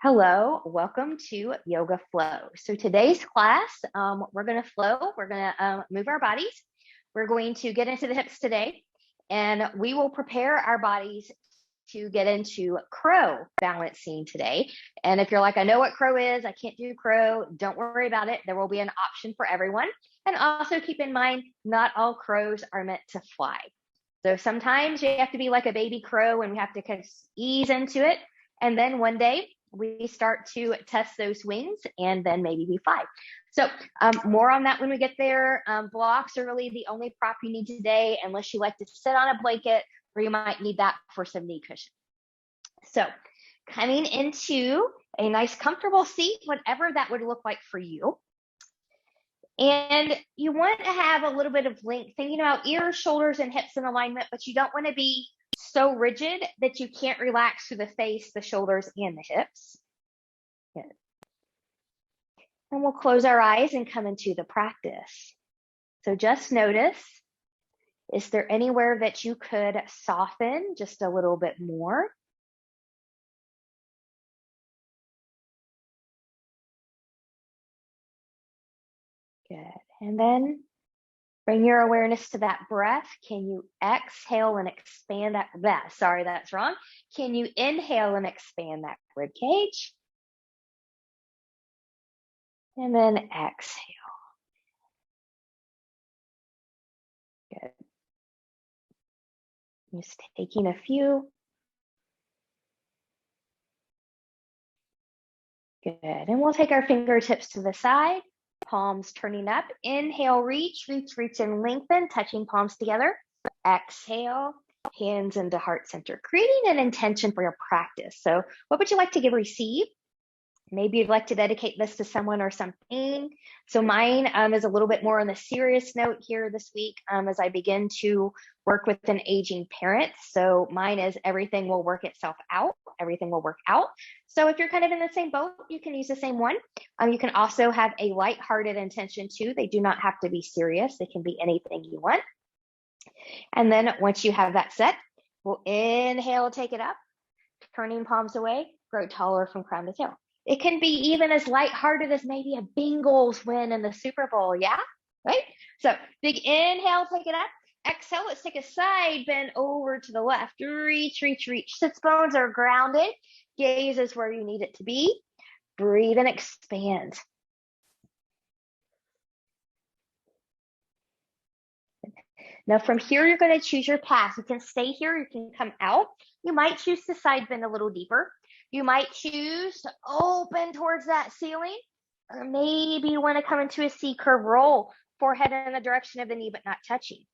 Hello, welcome to Yoga Flow. So today's class, we're going to flow. We're going to move our bodies. We're going to get into the hips today, and we will prepare our bodies to get into crow balancing today. And if you're like, I know what crow is, I can't do crow, don't worry about it. There will be an option for everyone. And also keep in mind, not all crows are meant to fly. So sometimes you have to be like a baby crow and we have to kind of ease into it. And then one day, we start to test those wings and then maybe we fly. So more on that when we get there. Blocks are really the only prop you need today, unless you like to sit on a blanket, or you might need that for some knee cushion. So coming into a nice comfortable seat, whatever that would look like for you. And you want to have a little bit of length, thinking about ears, shoulders, and hips in alignment, but you don't want to be so rigid that you can't relax through the face, the shoulders, and the hips. Good. And we'll close our eyes and come into the practice. So just notice, is there anywhere that you could soften just a little bit more? Good. And then bring your awareness to that breath. Can you exhale and expand that? Sorry, that's wrong. Can you inhale and expand that rib cage? And then exhale. Good. Just taking a few. Good. And we'll take our fingertips to the side, palms turning up. Inhale, reach, and lengthen, touching palms together. Exhale, hands into heart center, creating an intention for your practice. So what would you like to give or receive? Maybe you'd like to dedicate this to someone or something. So mine is a little bit more on the serious note here this week as I begin to work with an aging parent. So mine is everything will work itself out. Everything will work out. So if you're kind of in the same boat, you can use the same one. You can also have a lighthearted intention too. They do not have to be serious. They can be anything you want. And then once you have that set, we'll inhale, take it up, turning palms away, grow taller from crown to tail. It can be even as lighthearted as maybe a Bengals win in the Super Bowl, yeah? Right? So big inhale, take it up. Exhale, let's take a side bend over to the left. Reach. Sits bones are grounded. Gaze is where you need it to be. Breathe and expand. Now from here, you're going to choose your path. You can stay here, you can come out. You might choose to side bend a little deeper. You might choose to open towards that ceiling, or maybe you want to come into a C-curve roll, forehead in the direction of the knee, but not touching.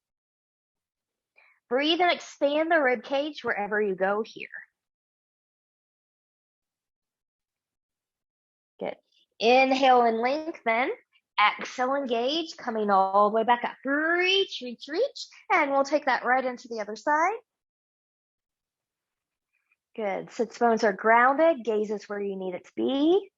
Breathe and expand the rib cage wherever you go here. Good. Inhale and lengthen. Exhale, engage, coming all the way back up. Reach. And we'll take that right into the other side. Good. Sits bones are grounded. Gaze is where you need it to be.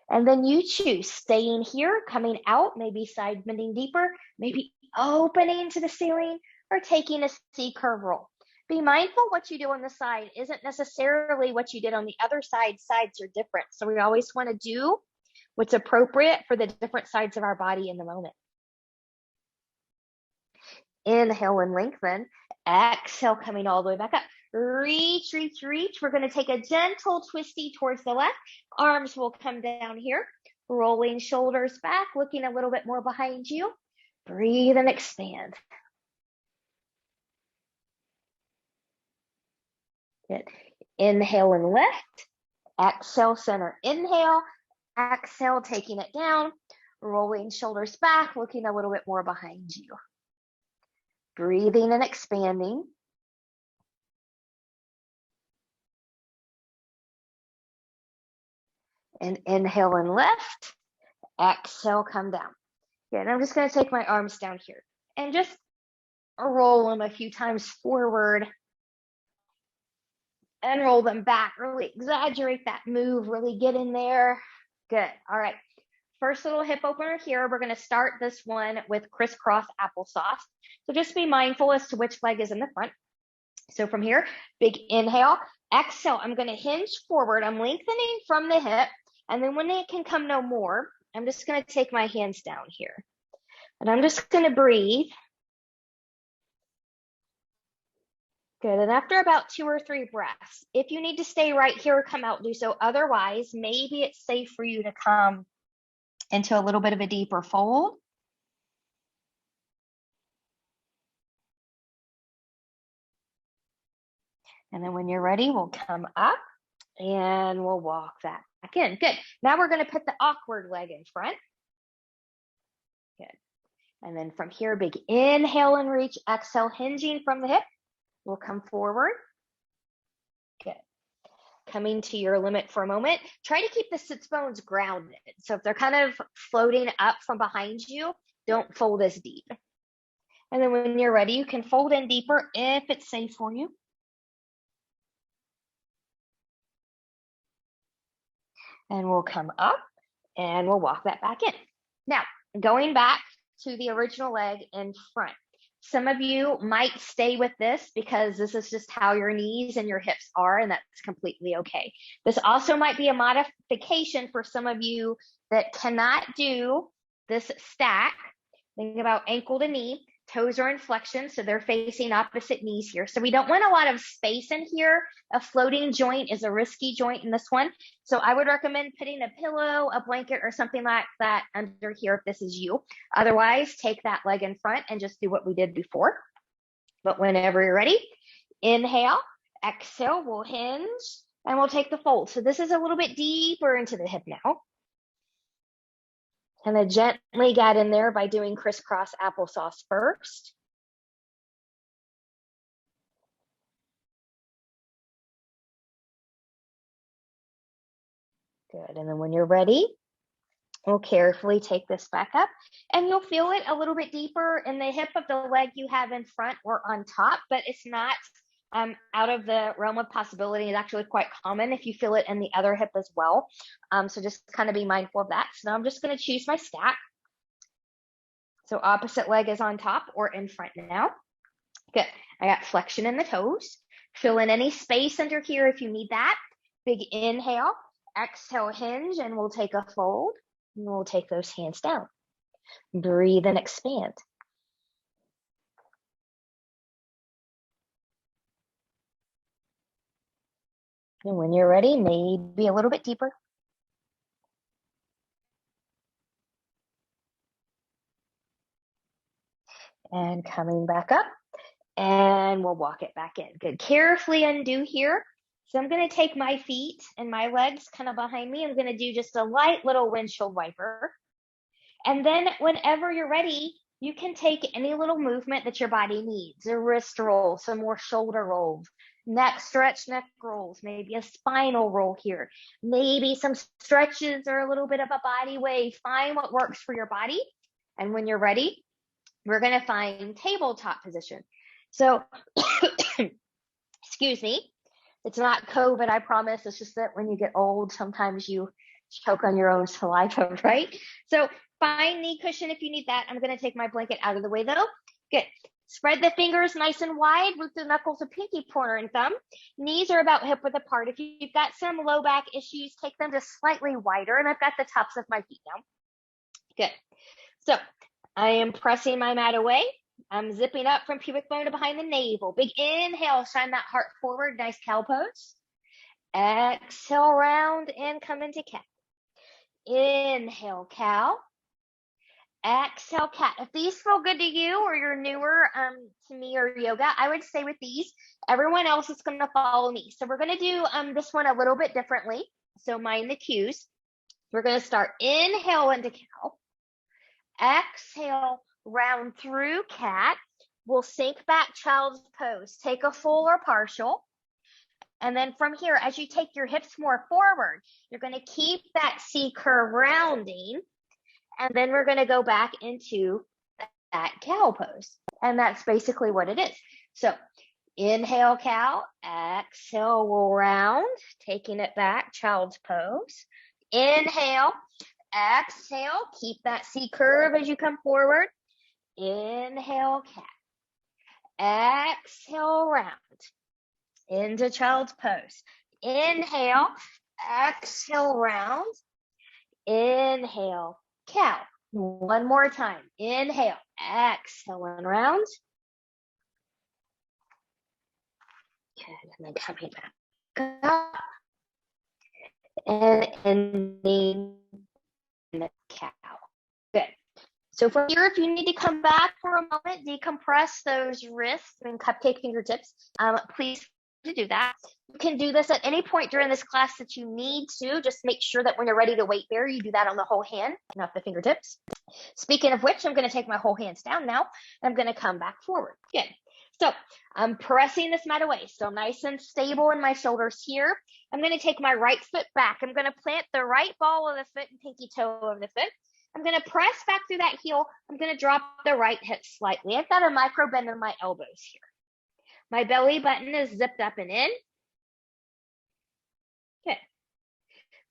And then you choose staying here, coming out, maybe side bending deeper, maybe opening to the ceiling, or taking a C-curve roll. Be mindful what you do on the side isn't necessarily what you did on the other side. Sides are different. So we always want to do what's appropriate for the different sides of our body in the moment. Inhale and lengthen. Exhale, coming all the way back up. Reach. We're going to take a gentle twisty towards the left. Arms will come down here. Rolling shoulders back, looking a little bit more behind you. Breathe and expand. Good. Inhale and lift. Exhale, center. Inhale. Exhale, taking it down. Rolling shoulders back, looking a little bit more behind you. Breathing and expanding. And inhale and lift. Exhale, come down. Good. And I'm just going to take my arms down here and just roll them a few times forward and roll them back. Really exaggerate that move. Really get in there. Good. All right. First little hip opener here. We're going to start this one with crisscross applesauce. So just be mindful as to which leg is in the front. So from here, big inhale, exhale. I'm going to hinge forward. I'm lengthening from the hip. And then when it can come no more, I'm just going to take my hands down here. And I'm just going to breathe. Good. And after about 2 or 3 breaths, if you need to stay right here, come out, do so. Otherwise, maybe it's safe for you to come into a little bit of a deeper fold. And then when you're ready, we'll come up and we'll walk that back in. Good. Now we're going to put the awkward leg in front. Good. And then from here, big inhale and reach, exhale, hinging from the hip. We'll come forward. Good. Coming to your limit for a moment. Try to keep the sits bones grounded. So if they're kind of floating up from behind you, don't fold as deep. And then when you're ready, you can fold in deeper if it's safe for you. And we'll come up and we'll walk that back in. Now, going back to the original leg in front. Some of you might stay with this because this is just how your knees and your hips are, and that's completely okay. This also might be a modification for some of you that cannot do this stack. Think about ankle to knee. Toes are in flexion, so they're facing opposite knees here. So we don't want a lot of space in here. A floating joint is a risky joint in this one. So I would recommend putting a pillow, a blanket, or something like that under here if this is you. Otherwise, take that leg in front and just do what we did before. But whenever you're ready, inhale, exhale, we'll hinge, and we'll take the fold. So this is a little bit deeper into the hip now. And then gently get in there by doing crisscross applesauce first. Good. And then when you're ready, we'll carefully take this back up, and you'll feel it a little bit deeper in the hip of the leg you have in front or on top, but it's not out of the realm of possibility. It's actually quite common if you feel it in the other hip as well. So just kind of be mindful of that. So now I'm just going to choose my stack. So opposite leg is on top or in front now. Good. I got flexion in the toes. Fill in any space under here if you need that. Big inhale, exhale, hinge, and we'll take a fold. And we'll take those hands down. Breathe and expand. And when you're ready, maybe a little bit deeper. And coming back up, and we'll walk it back in. Good. Carefully undo here. So I'm going to take my feet and my legs kind of behind me. I'm going to do just a light little windshield wiper. And then whenever you're ready, you can take any little movement that your body needs. A wrist roll, some more shoulder rolls, neck stretch, neck rolls, maybe a spinal roll here, maybe some stretches or a little bit of a body wave. Find what works for your body. And when you're ready, we're going to find tabletop position. So, excuse me, it's not COVID, I promise. It's just that when you get old, sometimes you choke on your own saliva, right? So find knee cushion if you need that. I'm going to take my blanket out of the way though. Good. Spread the fingers nice and wide. Root the knuckles of pinky, pointer, and thumb. Knees are about hip width apart. If you've got some low back issues, take them just slightly wider. And I've got the tops of my feet now. Good. So I am pressing my mat away. I'm zipping up from pubic bone to behind the navel. Big inhale, shine that heart forward. Nice cow pose. Exhale, round and come into cat. Inhale, cow. Exhale, cat. If these feel good to you or you're newer to me or yoga, I would stay with these. Everyone else is going to follow me. So we're going to do this one a little bit differently. So mind the cues. We're going to start inhale into cow. Exhale, round through cat. We'll sink back child's pose. Take a full or partial. And then from here, as you take your hips more forward, you're going to keep that C curve rounding. And then we're going to go back into that cow pose. And that's basically what it is. So inhale, cow. Exhale, we'll round. Taking it back, child's pose. Inhale. Exhale, keep that C curve as you come forward. Inhale, cat. exhale, round into child's pose. Inhale, exhale, round. Inhale, cow. One more time. Inhale, exhale, and round. Good, and then coming back up. And ending the cow. Good. So from here, if you need to come back for a moment, decompress those wrists and cupcake fingertips, please to do that. You can do this at any point during this class that you need to. Just make sure that when you're ready to weight bear, you do that on the whole hand, not the fingertips. Speaking of which, I'm going to take my whole hands down now. I'm going to come back forward. Good. So I'm pressing this mat away. So nice and stable in my shoulders here. I'm going to take my right foot back. I'm going to plant the right ball of the foot and pinky toe of the foot. I'm going to press back through that heel. I'm going to drop the right hip slightly. I've got a micro bend in my elbows here. My belly button is zipped up and in. Good.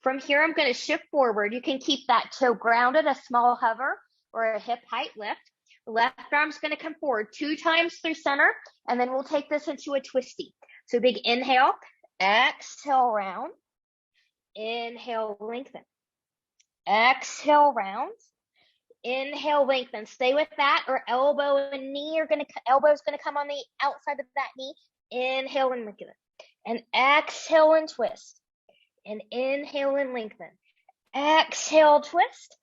From here, I'm going to shift forward. You can keep that toe grounded, a small hover, or a hip height lift. Left arm's going to come forward 2 times through center, and then we'll take this into a twisty. So big inhale, exhale, round. Inhale, lengthen. Exhale, round. Inhale, lengthen. Stay with that, or elbow and knee are elbow's going to come on the outside of that knee. Inhale and lengthen. And exhale and twist. And inhale and lengthen. Exhale, twist.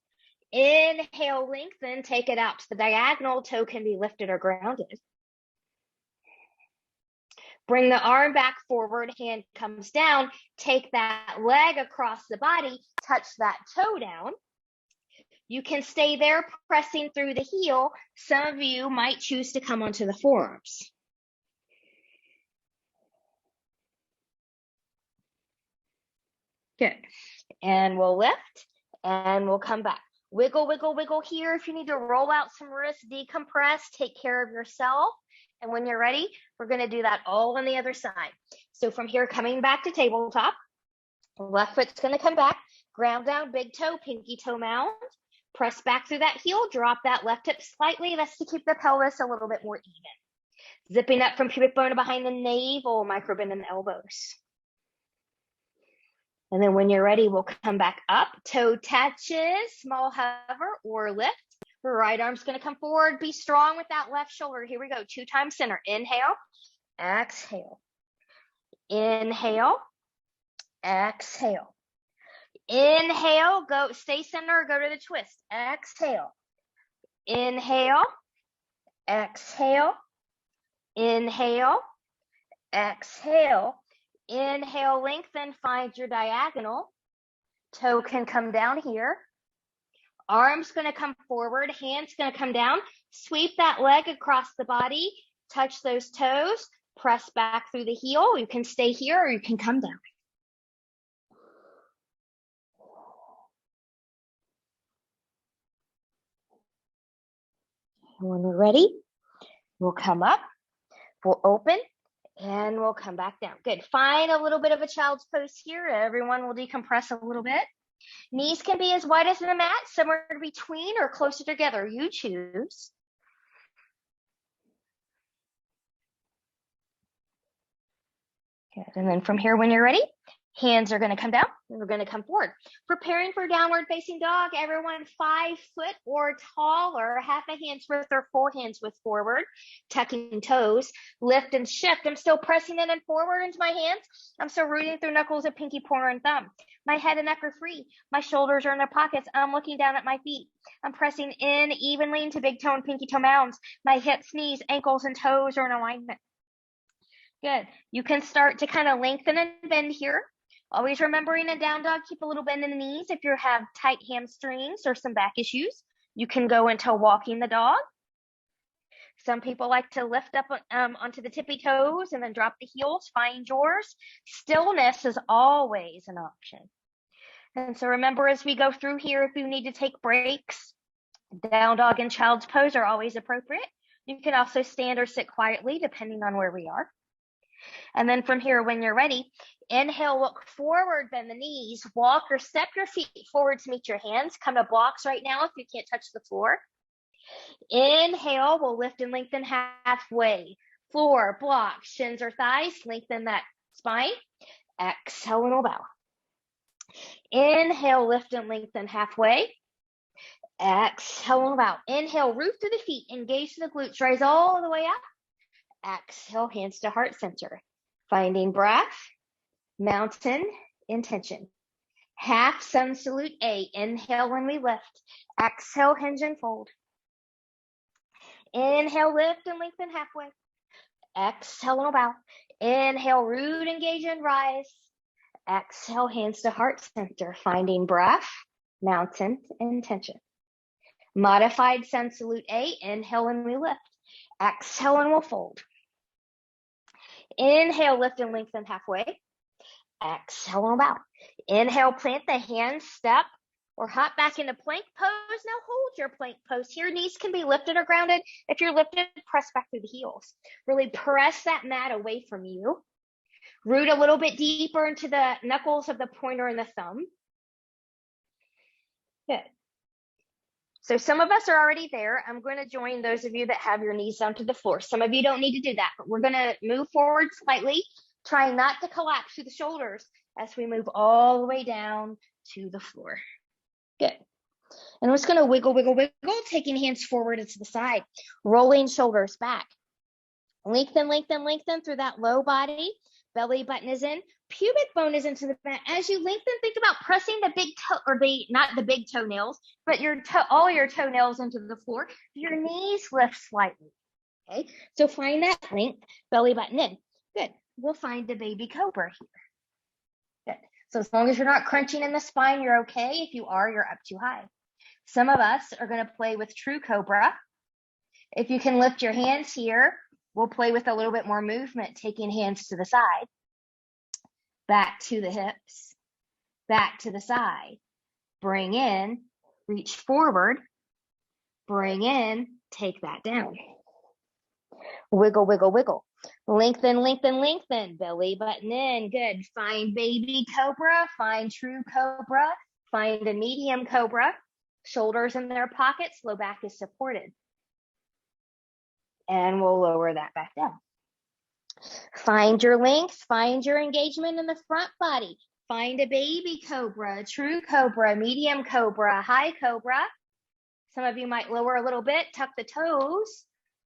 Inhale, lengthen. Take it out to the diagonal. Toe can be lifted or grounded. Bring the arm back forward. Hand comes down. Take that leg across the body. Touch that toe down. You can stay there pressing through the heel. Some of you might choose to come onto the forearms. Good. And we'll lift and we'll come back. Wiggle, wiggle, wiggle here. If you need to roll out some wrists, decompress, take care of yourself. And when you're ready, we're going to do that all on the other side. So from here, coming back to tabletop, left foot's going to come back, ground down, big toe, pinky toe mound. Press back through that heel, drop that left hip slightly. That's to keep the pelvis a little bit more even. Zipping up from pubic bone behind the navel, micro bend in the elbows. And then when you're ready, we'll come back up. Toe touches, small hover or lift. Right arm's going to come forward. Be strong with that left shoulder. Here we go. 2 times center. Inhale, exhale. Inhale, exhale. Inhale, go, stay center, go to the twist. Exhale. Inhale, exhale. Inhale, exhale. Inhale, lengthen, find your diagonal. Toe can come down here. Arm's going to come forward, hand's going to come down. Sweep that leg across the body, touch those toes, press back through the heel. You can stay here or you can come down. When we're ready, we'll come up, we'll open, and we'll come back down. Good. Find a little bit of a child's pose here. Everyone will decompress a little bit. Knees can be as wide as the mat, somewhere between or closer together. You choose. Good. And then from here, when you're ready, hands are going to come down and we're going to come forward. Preparing for downward facing dog. Everyone 5 foot or taller, half a hand's width or 4 hands width forward, tucking toes, lift and shift. I'm still pressing in and forward into my hands. I'm still rooting through knuckles of pinky, pointer, and thumb. My head and neck are free. My shoulders are in their pockets. I'm looking down at my feet. I'm pressing in evenly into big toe and pinky toe mounds. My hips, knees, ankles, and toes are in alignment. Good. You can start to kind of lengthen and bend here. Always remembering a down dog, keep a little bend in the knees. If you have tight hamstrings or some back issues, you can go into walking the dog. Some people like to lift up onto the tippy toes and then drop the heels. Find yours. Stillness is always an option. And so remember, as we go through here, if you need to take breaks, down dog and child's pose are always appropriate. You can also stand or sit quietly, depending on where we are. And then from here, when you're ready, inhale, look forward, bend the knees, walk or step your feet forward to meet your hands. Come to blocks right now if you can't touch the floor. Inhale, we'll lift and lengthen halfway. floor, block, shins or thighs, lengthen that spine. Exhale and we'll bow. Inhale, lift and lengthen halfway. Exhale and bow. Inhale, root through the feet, engage the glutes, rise all the way up. Exhale, hands to heart center. Finding breath, mountain, intention. Half sun salute A. Inhale when we lift. Exhale, hinge and fold. Inhale, lift and lengthen halfway. Exhale and bow. Inhale, root, engage and rise. Exhale, hands to heart center. Finding breath, mountain, intention. Modified sun salute A. Inhale when we lift. Exhale and we'll fold. Inhale, lift and lengthen halfway. Exhale and bow. Inhale, plant the hands, step, or hop back into plank pose. Now hold your plank pose here. Knees can be lifted or grounded. If you're lifted, press back through the heels. Really press that mat away from you. Root a little bit deeper into the knuckles of the pointer and the thumb. Good. So some of us are already there. I'm going to join those of you that have your knees down to the floor. Some of you don't need to do that, but we're going to move forward slightly, trying not to collapse through the shoulders as we move all the way down to the floor. Good. And I'm just going to wiggle, wiggle, wiggle, taking hands forward and to the side, rolling shoulders back. Lengthen, lengthen, lengthen through that low body. Belly button is in, pubic bone is into the back. As you lengthen, think about pressing the big toe, or not the big toenails, but all your toenails into the floor. Your knees lift slightly. Okay, so find that length, belly button in. Good. We'll find the baby cobra here. Good. So as long as you're not crunching in the spine, you're okay. If you are, you're up too high. Some of us are going to play with true cobra. If you can lift your hands here, we'll play with a little bit more movement, taking hands to the side, back to the hips, back to the side. Bring in, reach forward, bring in, take that down. Wiggle, wiggle, wiggle. Lengthen, lengthen, lengthen. Belly button in. Good. Find baby cobra, find true cobra, find a medium cobra. Shoulders in their pockets, low back is supported. And we'll lower that back down. Find your length, find your engagement in the front body. Find a baby cobra, true cobra, medium cobra, high cobra. Some of you might lower a little bit, tuck the toes.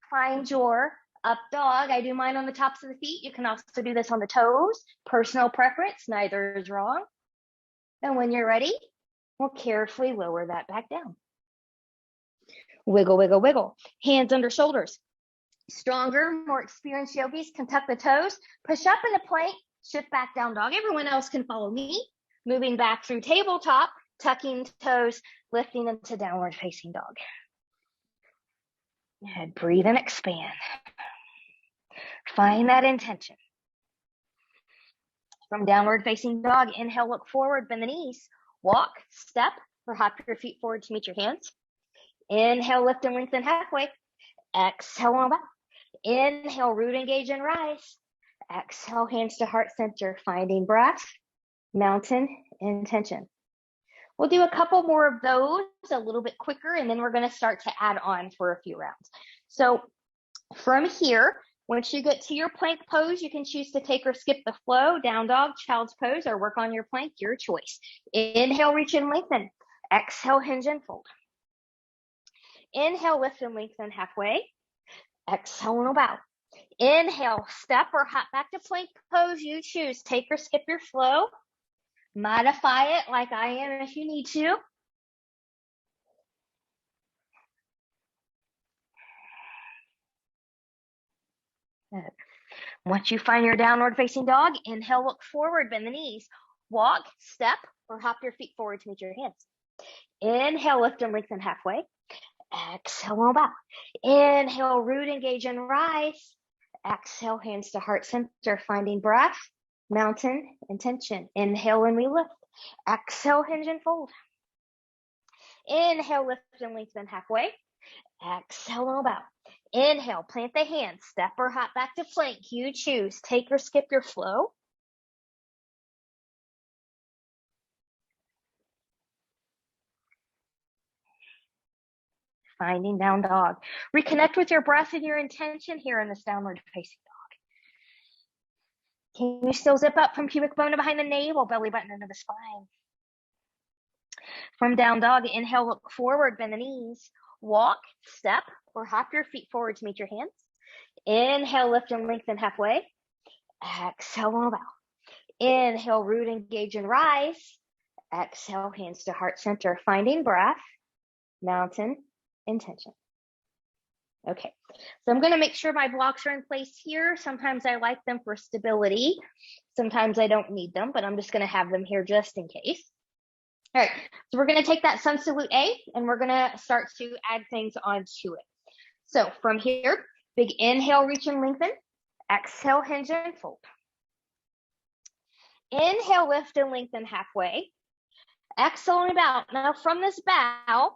Find your up dog. I do mine on the tops of the feet. You can also do this on the toes. Personal preference, neither is wrong. And when you're ready, we'll carefully lower that back down. Wiggle, wiggle, wiggle. Hands under shoulders. Stronger, more experienced yogis can tuck the toes, push up into plank, shift back down dog. Everyone else can follow me. Moving back through tabletop, tucking toes, lifting into downward facing dog. And breathe and expand. Find that intention. From downward facing dog, inhale, look forward, bend the knees. Walk, step, or hop your feet forward to meet your hands. Inhale, lift and lengthen halfway. Exhale, on back. Inhale, root, engage, and rise. Exhale, hands to heart center, finding breath, mountain, intention. We'll do a couple more of those a little bit quicker, and then we're going to start to add on for a few rounds. So from here, once you get to your plank pose, you can choose to take or skip the flow, down dog, child's pose, or work on your plank, your choice. Inhale, reach and lengthen. Exhale, hinge and fold. Inhale, lift and lengthen halfway. Exhale, and bow. Inhale, step or hop back to plank pose. You choose. Take or skip your flow. Modify it like I am if you need to. Good. Once you find your downward facing dog, inhale, look forward, bend the knees. Walk, step, or hop your feet forward to meet your hands. Inhale, lift and lengthen halfway. Exhale, bow. Inhale, root, engage, and rise. Exhale, hands to heart center, finding breath, mountain, intention. Inhale, and we lift. Exhale, hinge and fold. Inhale, lift and lengthen halfway. Exhale, and bow. Inhale, plant the hands, step or hop back to plank. You choose. Take or skip your flow. finding down dog. Reconnect with your breath and your intention here in this downward facing dog. Can you still zip up from pubic bone to behind the navel, belly button into the spine? From down dog, inhale, look forward, bend the knees. Walk, step, or hop your feet forward to meet your hands. Inhale, lift and lengthen halfway. Exhale, roll bow. Inhale, root, engage, and rise. Exhale, hands to heart center, finding breath, mountain, intention. Okay, so I'm going to make sure my blocks are in place here. Sometimes I like them for stability. Sometimes I don't need them, but I'm just going to have them here just in case. All right, so we're going to take that sun salute A, and we're going to start to add things onto it. So from here, big inhale, reach and lengthen. Exhale, hinge and fold. Inhale, lift and lengthen halfway. Exhale and bow. Now from this bow,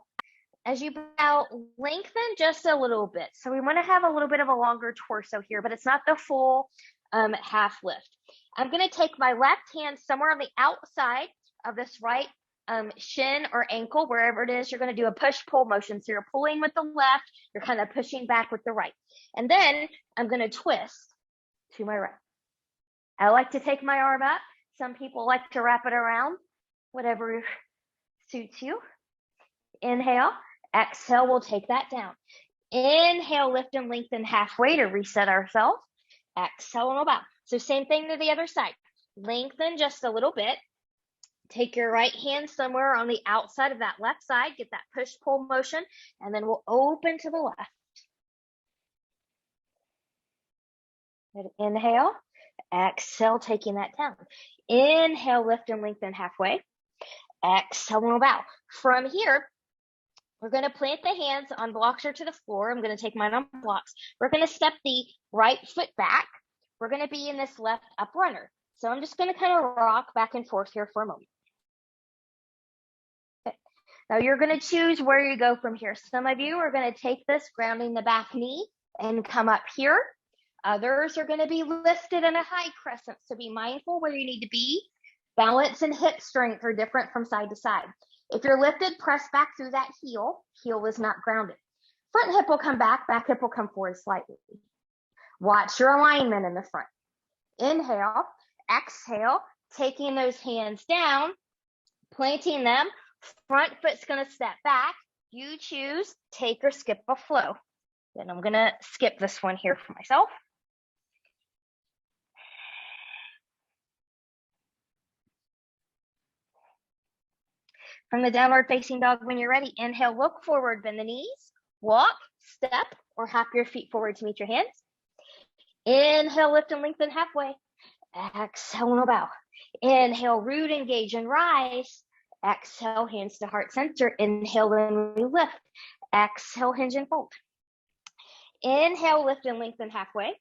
as you bow, lengthen just a little bit. So we want to have a little bit of a longer torso here, but it's not the full half lift. I'm going to take my left hand somewhere on the outside of this right shin or ankle, wherever it is. You're going to do a push-pull motion. So you're pulling with the left, you're kind of pushing back with the right. And then I'm going to twist to my right. I like to take my arm up. Some people like to wrap it around, whatever suits you. Inhale, exhale, we'll take that down. Inhale, lift and lengthen halfway to reset ourselves. Exhale, and we'll bow. So same thing to the other side. Lengthen just a little bit. Take your right hand somewhere on the outside of that left side. Get that push-pull motion, and then we'll open to the left. Good. Inhale, exhale, taking that down. Inhale, lift and lengthen halfway. Exhale, and we'll bow. From here, we're going to plant the hands on blocks or to the floor. I'm going to take mine on blocks. We're going to step the right foot back. We're going to be in this left up runner. So I'm just going to kind of rock back and forth here for a moment. Okay. Now you're going to choose where you go from here. Some of you are going to take this grounding the back knee and come up here. Others are going to be lifted in a high crescent. So be mindful where you need to be. Balance and hip strength are different from side to side. If you're lifted, press back through that heel. Heel is not grounded. Front hip will come back hip will come forward slightly. Watch your alignment in the front. Inhale, exhale, taking those hands down, planting them. Front foot's going to step back. You choose, take or skip a flow. Then I'm going to skip this one here for myself. From the downward facing dog, when you're ready, inhale, look forward, bend the knees, walk, step, or hop your feet forward to meet your hands. Inhale, lift and lengthen halfway. Exhale, and bow. Inhale, root, engage, and rise. Exhale, hands to heart center. Inhale, and we lift. Exhale, hinge and fold. Inhale, lift and lengthen halfway.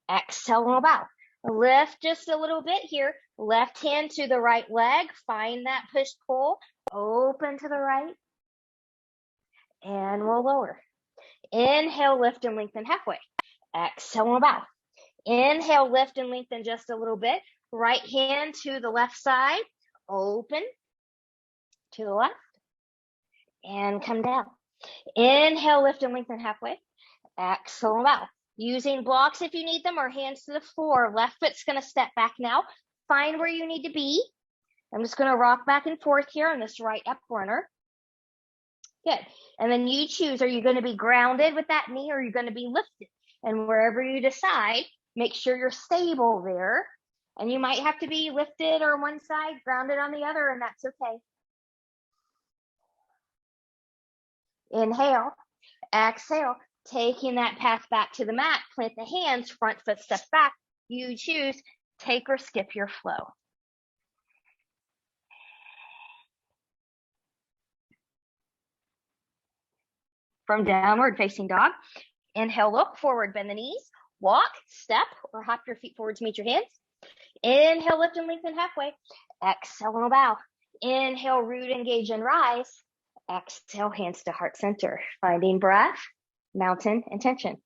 Exhale, and bow. Lift just a little bit here. Left hand to the right leg. Find that push-pull. Open to the right. And we'll lower. Inhale, lift and lengthen halfway. Exhale, and bow. Inhale, lift and lengthen just a little bit. Right hand to the left side. Open to the left. And come down. Inhale, lift and lengthen halfway. Exhale, and bow. Using blocks if you need them, or hands to the floor. Left foot's going to step back now. Find where you need to be. I'm just going to rock back and forth here on this right up runner. Good. And then you choose, are you going to be grounded with that knee, or are you going to be lifted? And wherever you decide, make sure you're stable there. And you might have to be lifted or one side, grounded on the other, and that's okay. Inhale, exhale, taking that path back to the mat, plant the hands, front foot step back. You choose, take or skip your flow. From downward facing dog, inhale, look forward, bend the knees, walk, step, or hop your feet forward to meet your hands. Inhale, lift and lengthen halfway. Exhale, and bow. Inhale, root, engage, and rise. Exhale, hands to heart center. Finding breath, mountain, intention.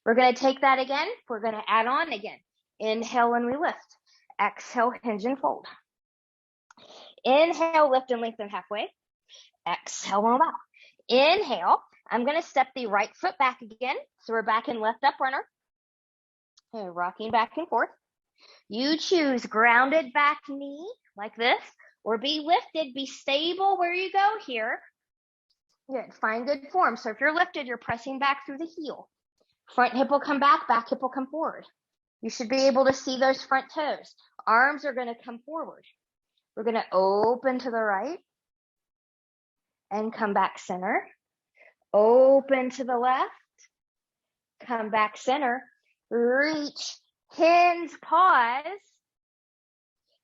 We're going to take that again. We're going to add on again. Inhale, and we lift. Exhale, hinge and fold. Inhale, lift and lengthen halfway. Exhale, and bow. Inhale, I'm going to step the right foot back again. So we're back in left up runner. Rocking back and forth. You choose grounded back knee like this, or be lifted, be stable where you go here. Good, find good form. So if you're lifted, you're pressing back through the heel. Front hip will come back hip will come forward. You should be able to see those front toes. Arms are going to come forward. We're going to open to the right and come back center. Open to the left, come back center, reach, hinge, pause,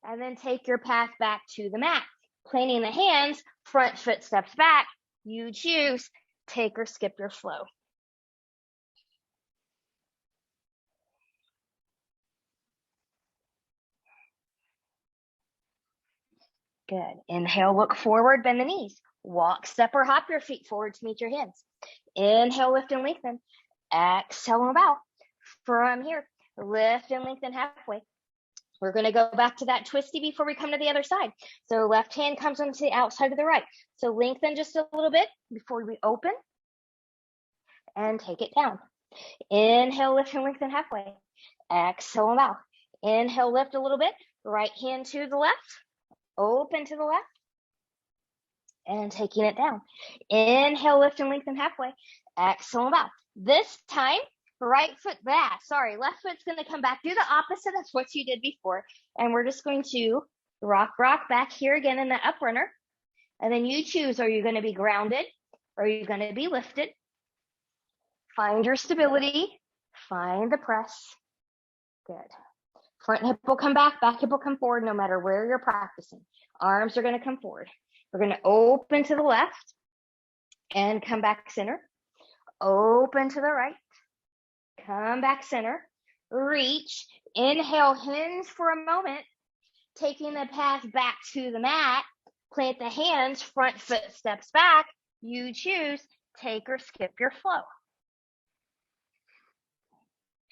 and then take your path back to the mat. Planting the hands, front foot steps back. You choose, take or skip your flow. Good. Inhale, look forward, bend the knees. Walk, step, or hop your feet forward to meet your hands. Inhale, lift and lengthen. Exhale and bow. From here, lift and lengthen halfway. We're going to go back to that twisty before we come to the other side. So left hand comes onto the outside of the right. So lengthen just a little bit before we open and take it down. Inhale, lift and lengthen halfway. Exhale and bow. Inhale, lift a little bit. Right hand to the left. Open to the left. And taking it down. Inhale, lift and lengthen halfway. Exhale and bow. This time, right foot back. Sorry, left foot's going to come back. Do the opposite of what you did before. And we're just going to rock back here again in the up runner. And then you choose, are you going to be grounded? Or are you going to be lifted? Find your stability. Find the press. Good. Front hip will come back hip will come forward no matter where you're practicing. Arms are going to come forward. We're going to open to the left and come back center. Open to the right. Come back center. Reach. Inhale, hinge for a moment. Taking the path back to the mat. Plant the hands. Front foot steps back. You choose. Take or skip your flow.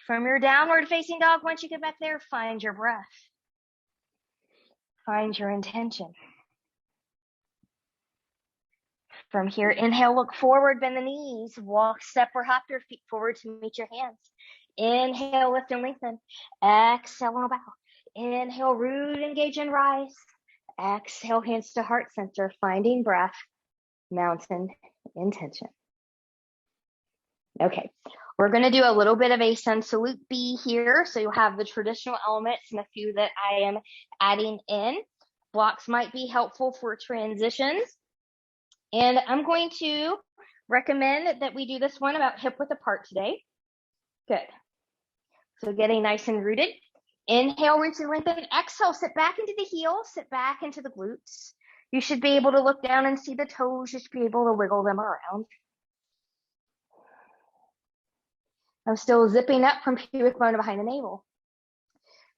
From your downward facing dog, once you get back there, find your breath. Find your intention. From here, inhale, look forward, bend the knees, walk, step, or hop your feet forward to meet your hands. Inhale, lift and lengthen. Exhale and bow. Inhale, root, engage, and rise. Exhale, hands to heart center, finding breath, mountain, intention. Okay, we're going to do a little bit of a sun salute B here. So you'll have the traditional elements and a few that I am adding in. Blocks might be helpful for transitions. And I'm going to recommend that we do this one about hip width apart today. Good. So getting nice and rooted. Inhale, reach and lengthen. Exhale, sit back into the heels, sit back into the glutes. You should be able to look down and see the toes. You should be able to wiggle them around. I'm still zipping up from pubic bone to behind the navel.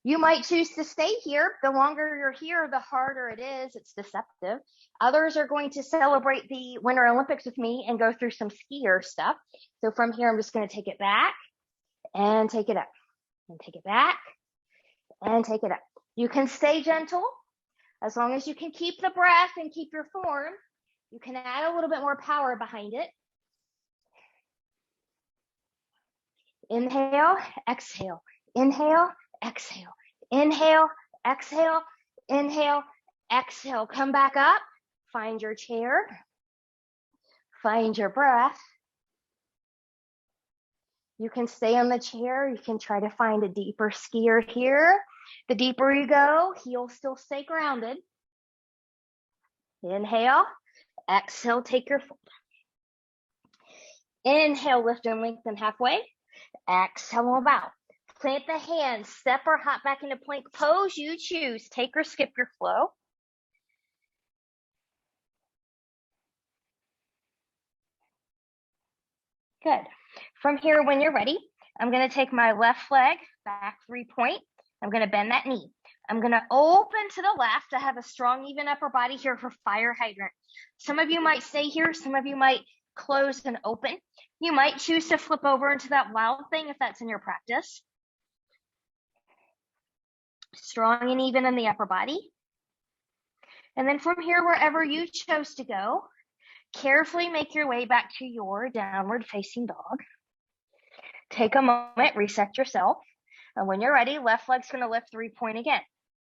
You might choose to stay here. The longer you're here, the harder it is. It's deceptive. Others are going to celebrate the Winter Olympics with me and go through some skier stuff. So from here, I'm just going to take it back and take it up and take it back and take it up. You can stay gentle as long as you can keep the breath and keep your form. You can add a little bit more power behind it. Inhale, exhale, inhale, exhale, inhale, exhale, inhale, exhale. Come back up, find your chair, find your breath. You can stay on the chair. You can try to find a deeper skier here. The deeper you go, heels still stay grounded. Inhale, exhale, take your fold. Inhale, lift and lengthen halfway. Exhale and bow. Plant the hands, step or hop back into plank pose. You choose, take or skip your flow. Good. From here, when you're ready, I'm going to take my left leg back 3-point. I'm going to bend that knee. I'm going to open to the left. I have a strong, even upper body here for fire hydrant. Some of you might stay here. Some of you might close and open. You might choose to flip over into that wild thing if that's in your practice. Strong and even in the upper body. And then from here, wherever you chose to go, Carefully make your way back to your downward facing dog. Take a moment, reset yourself. And when you're ready, left leg's going to lift 3-point again.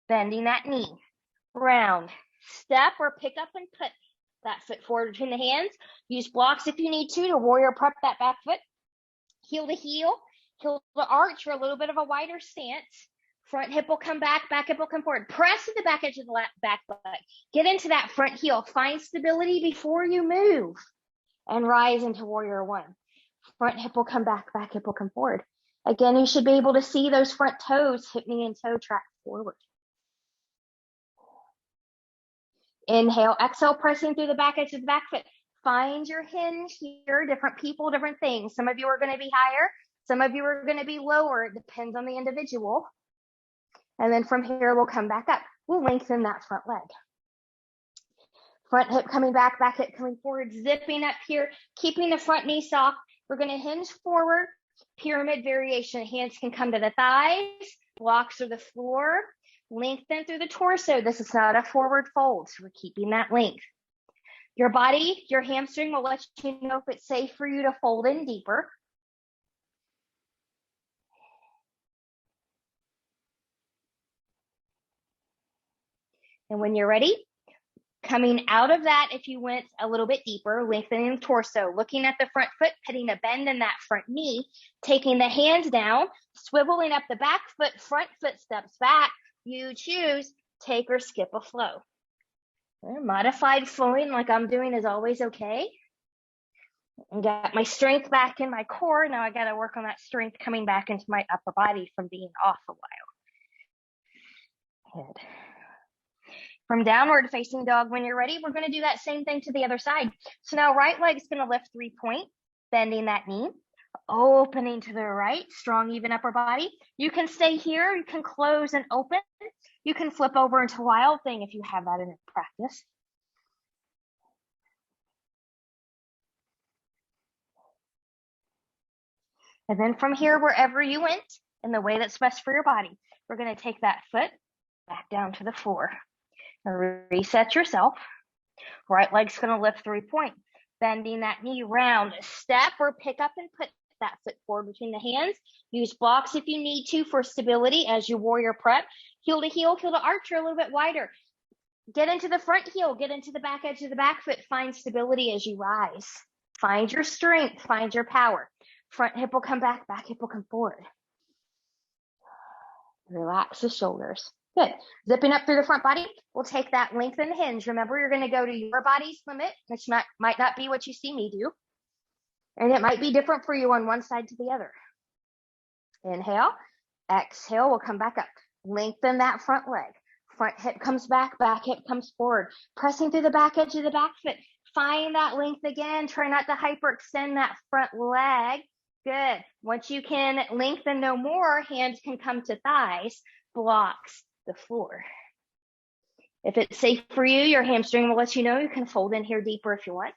Bending that knee. Round. Step or pick up and put that foot forward between the hands. Use blocks if you need to warrior prep that back foot. Heel to heel. Heel to arch for a little bit of a wider stance. Front hip will come back hip will come forward. Press to the back edge of the back leg. Get into that front heel. Find stability before you move. And rise into warrior one. Front hip will come back hip will come forward. Again, you should be able to see those front toes, hip, knee, and toe track forward. Inhale, exhale, pressing through the back edge of the back foot. Find your hinge here, different people, different things. Some of you are going to be higher. Some of you are going to be lower. It depends on the individual. And then from here, we'll come back up. We'll lengthen that front leg. Front hip coming back hip coming forward, zipping up here, keeping the front knee soft. We're going to hinge forward, pyramid variation. Hands can come to the thighs, blocks or the floor. Lengthen through the torso. This is not a forward fold, so we're keeping that length. Your body, your hamstring will let you know if it's safe for you to fold in deeper. And when you're ready, coming out of that, if you went a little bit deeper, lengthening the torso, looking at the front foot, putting a bend in that front knee, taking the hands down, swiveling up the back foot, front foot steps back. You choose, take or skip a flow. Modified flowing like I'm doing is always okay. And got my strength back in my core. Now I got to work on that strength coming back into my upper body from being off a while. Good. From downward facing dog, when you're ready, we're going to do that same thing to the other side. So now right leg's going to lift 3-point, bending that knee, opening to the right, strong, even upper body. You can stay here. You can close and open. You can flip over into wild thing if you have that in practice. And then from here, wherever you went, in the way that's best for your body, we're going to take that foot back down to the floor. Reset yourself. Right leg's going to lift 3-point, bending that knee round. Step or pick up and put that foot forward between the hands. Use blocks if you need to for stability as you warrior prep. Heel to heel, heel to arch, or a little bit wider. Get into the front heel, get into the back edge of the back foot. Find stability as you rise. Find your strength, find your power. Front hip will come back hip will come forward. Relax the shoulders. Good. Zipping up through the front body, we'll take that lengthened hinge. Remember, you're going to go to your body's limit, which might not be what you see me do. And it might be different for you on one side to the other. Inhale, exhale, we'll come back up. Lengthen that front leg. Front hip comes back hip comes forward. Pressing through the back edge of the back foot. Find that length again. Try not to hyperextend that front leg. Good. Once you can lengthen no more, hands can come to thighs, blocks the floor. If it's safe for you, your hamstring will let you know you can fold in here deeper if you want.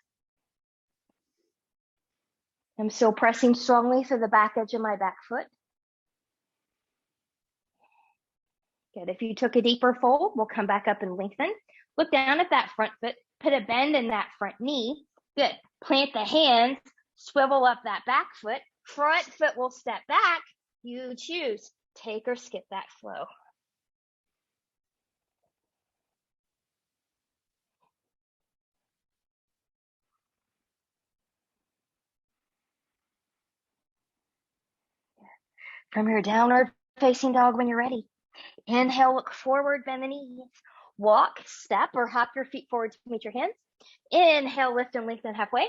I'm still pressing strongly through the back edge of my back foot. Good. If you took a deeper fold, we'll come back up and lengthen. Look down at that front foot. Put a bend in that front knee. Good. Plant the hands. Swivel up that back foot. Front foot will step back. You choose. Take or skip that flow. From your downward facing dog when you're ready. Inhale, look forward, bend the knees. Walk, step, or hop your feet forward to meet your hands. Inhale, lift and lengthen halfway.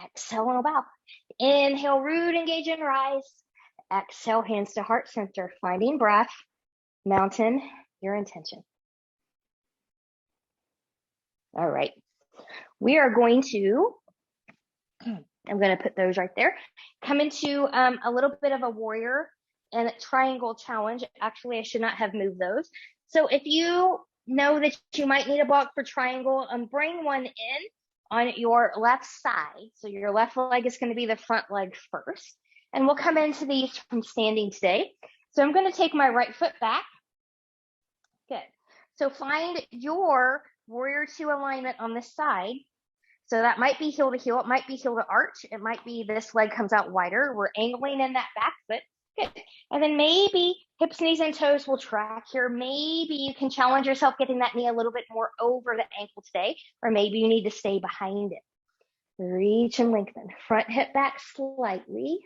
Exhale and bow. Inhale, root, engage and rise. Exhale, hands to heart center. Finding breath. Mountain, your intention. All right. We are going to, I'm going to put those right there. Come into a little bit of a warrior and triangle challenge. Actually, I should not have moved those. So if you know that you might need a block for triangle, bring one in on your left side. So your left leg is going to be the front leg first. And we'll come into these from standing today. So I'm going to take my right foot back. Good. So find your warrior 2 alignment on this side. So that might be heel to heel. It might be heel to arch. It might be this leg comes out wider. We're angling in that back foot. Good. And then maybe hips, knees, and toes will track here. Maybe you can challenge yourself getting that knee a little bit more over the ankle today, or maybe you need to stay behind it. Reach and lengthen. Front hip back slightly.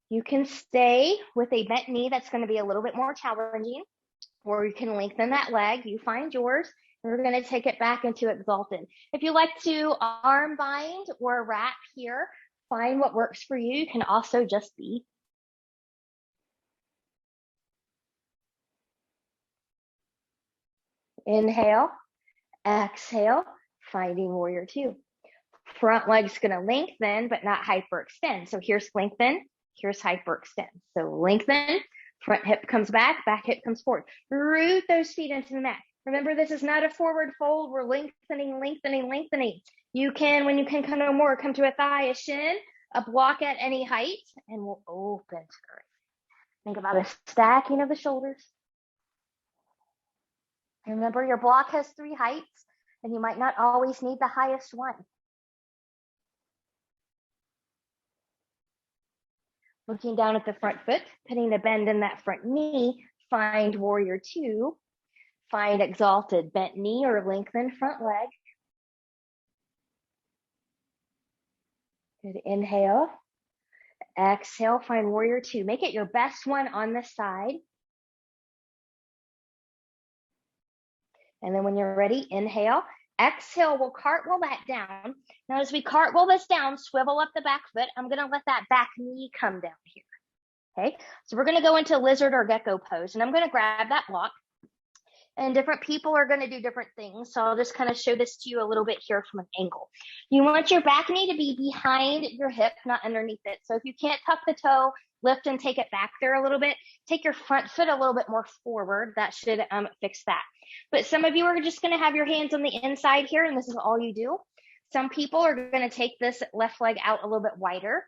You can stay with a bent knee. That's going to be a little bit more challenging. Or you can lengthen that leg. You find yours. And we're going to take it back into exalted. If you like to arm bind or wrap here, find what works for you. You can also just be. Inhale, exhale, finding warrior two. Front leg's going to lengthen, but not hyperextend. So here's lengthen, here's hyperextend. So lengthen, front hip comes back hip comes forward. Root those feet into the mat. Remember, this is not a forward fold. We're lengthening, lengthening, lengthening. You can, when you can come no more, come to a thigh, a shin, a block at any height, and we'll open to the right. Think about a stacking of the shoulders. Remember, your block has 3 heights, and you might not always need the highest one. Looking down at the front foot, putting a bend in that front knee, find warrior two, find exalted bent knee or lengthen front leg. Good, inhale, exhale, find warrior two. Make it your best one on the side. And then when you're ready, inhale, exhale, we'll cartwheel that down. Now, as we cartwheel this down, swivel up the back foot. I'm gonna let that back knee come down here, okay? So we're gonna go into lizard or gecko pose, and I'm gonna grab that block. And different people are gonna do different things. So I'll just kind of show this to you a little bit here from an angle. You want your back knee to be behind your hip, not underneath it. So if you can't tuck the toe, lift and take it back there a little bit. Take your front foot a little bit more forward. That should fix that. But some of you are just going to have your hands on the inside here, and this is all you do. Some people are going to take this left leg out a little bit wider.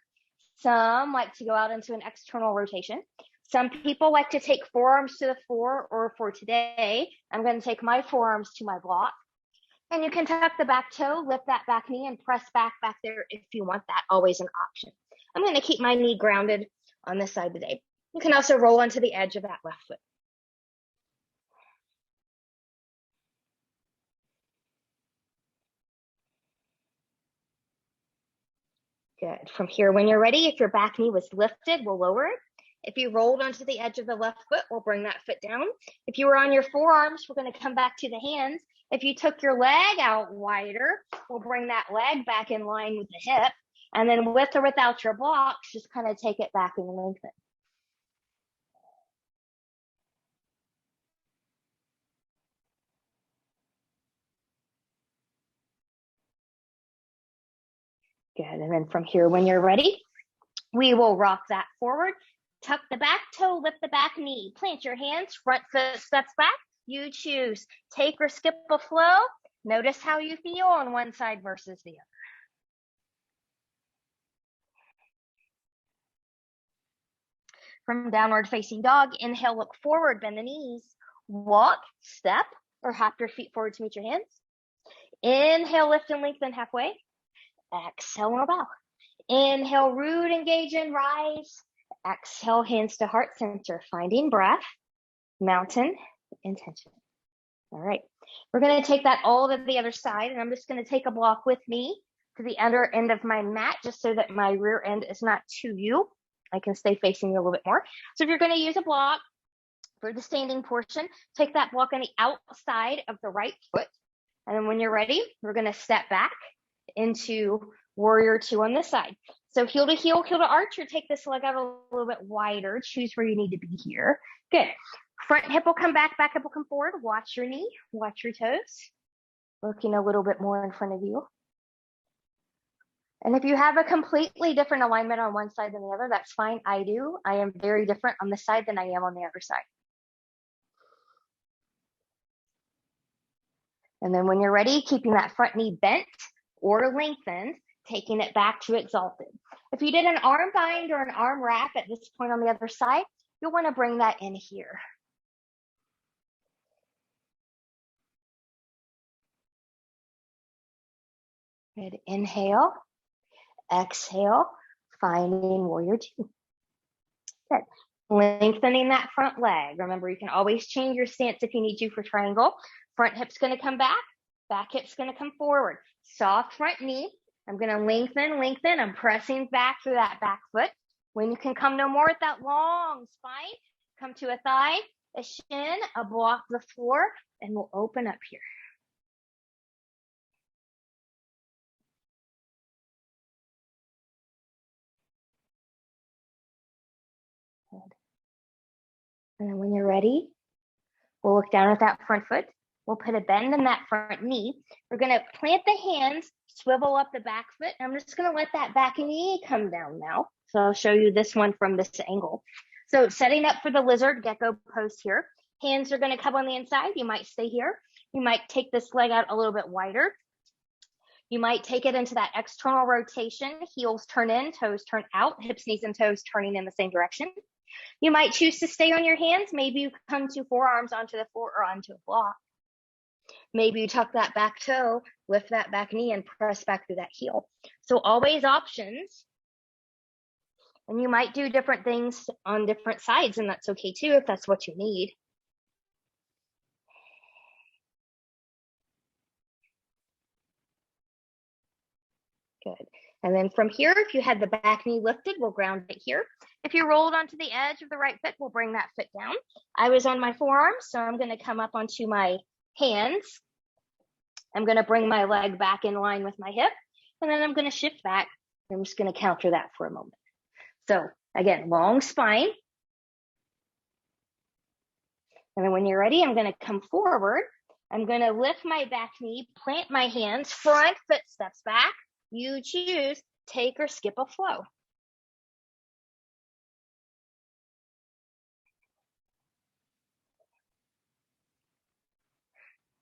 Some like to go out into an external rotation. Some people like to take forearms to the floor, or for today, I'm going to take my forearms to my block. And you can tuck the back toe, lift that back knee, and press back there if you want that. Always an option. I'm going to keep my knee grounded on this side today. You can also roll onto the edge of that left foot. Good. From here, when you're ready, if your back knee was lifted, we'll lower it. If you rolled onto the edge of the left foot, we'll bring that foot down. If you were on your forearms, we're going to come back to the hands. If you took your leg out wider, we'll bring that leg back in line with the hip. And then with or without your blocks, just kind of take it back and lengthen. Good. And then from here, when you're ready, we will rock that forward. Tuck the back toe, lift the back knee. Plant your hands, front foot steps back. You choose. Take or skip a flow. Notice how you feel on one side versus the other. From downward facing dog, inhale, look forward, bend the knees. Walk, step, or hop your feet forward to meet your hands. Inhale, lift and lengthen halfway. Exhale, and bow. Inhale, root, engage, and rise. Exhale, hands to heart center, finding breath, mountain, intention. All right, we're going to take that all to the other side, and I'm just going to take a block with me to the under end of my mat, just so that my rear end is not to you. I can stay facing you a little bit more. So if you're going to use a block for the standing portion, take that block on the outside of the right foot. And then when you're ready, we're going to step back into warrior two on this side. So heel to heel, heel to arch, or take this leg out a little bit wider. Choose where you need to be here. Good. Front hip will come back hip will come forward. Watch your knee, watch your toes. Looking a little bit more in front of you. And if you have a completely different alignment on one side than the other, that's fine. I do. I am very different on this side than I am on the other side. And then when you're ready, keeping that front knee bent or lengthened, taking it back to exalted. If you did an arm bind or an arm wrap at this point on the other side, you'll want to bring that in here. Good. Inhale, exhale, finding warrior two. Good. Lengthening that front leg. Remember, you can always change your stance if you need to for triangle. Front hip's going to come back hip's going to come forward. Soft front knee. I'm going to lengthen. I'm pressing back through that back foot. When you can come no more at that long spine, come to a thigh, a shin, a block the floor, and we'll open up here. Good. And then when you're ready, we'll look down at that front foot. We'll put a bend in that front knee. We're going to plant the hands, swivel up the back foot. I'm just going to let that back knee come down now. So I'll show you this one from this angle. So setting up for the lizard gecko pose here. Hands are going to come on the inside. You might stay here. You might take this leg out a little bit wider. You might take it into that external rotation. Heels turn in, toes turn out, hips, knees, and toes turning in the same direction. You might choose to stay on your hands. Maybe you come to forearms onto the floor or onto a block. Maybe you tuck that back toe, lift that back knee, and press back through that heel. So always options. And you might do different things on different sides, and that's okay too if that's what you need. Good. And then from here, if you had the back knee lifted, we'll ground it here. If you rolled onto the edge of the right foot, we'll bring that foot down. I was on my forearms, so I'm going to come up onto my hands. I'm going to bring my leg back in line with my hip, and then I'm going to shift back. I'm just going to counter that for a moment. So again, long spine. And then when you're ready, I'm going to come forward. I'm going to lift my back knee, plant my hands, front foot steps back. You choose, take or skip a flow.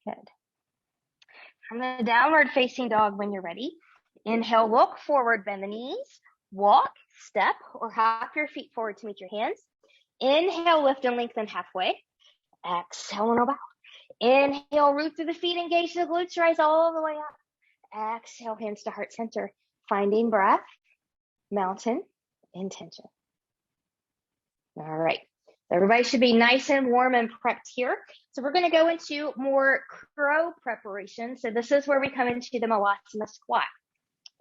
Good. From the downward facing dog when you're ready. Inhale, look forward, bend the knees, walk, step, or hop your feet forward to meet your hands. Inhale, lift and lengthen halfway. Exhale, no bow. Inhale, root through the feet, engage the glutes, rise all the way up. Exhale, hands to heart center. Finding breath, mountain, intention. All right. Everybody should be nice and warm and prepped here. So we're going to go into more crow preparation. So this is where we come into the Melasma Squat.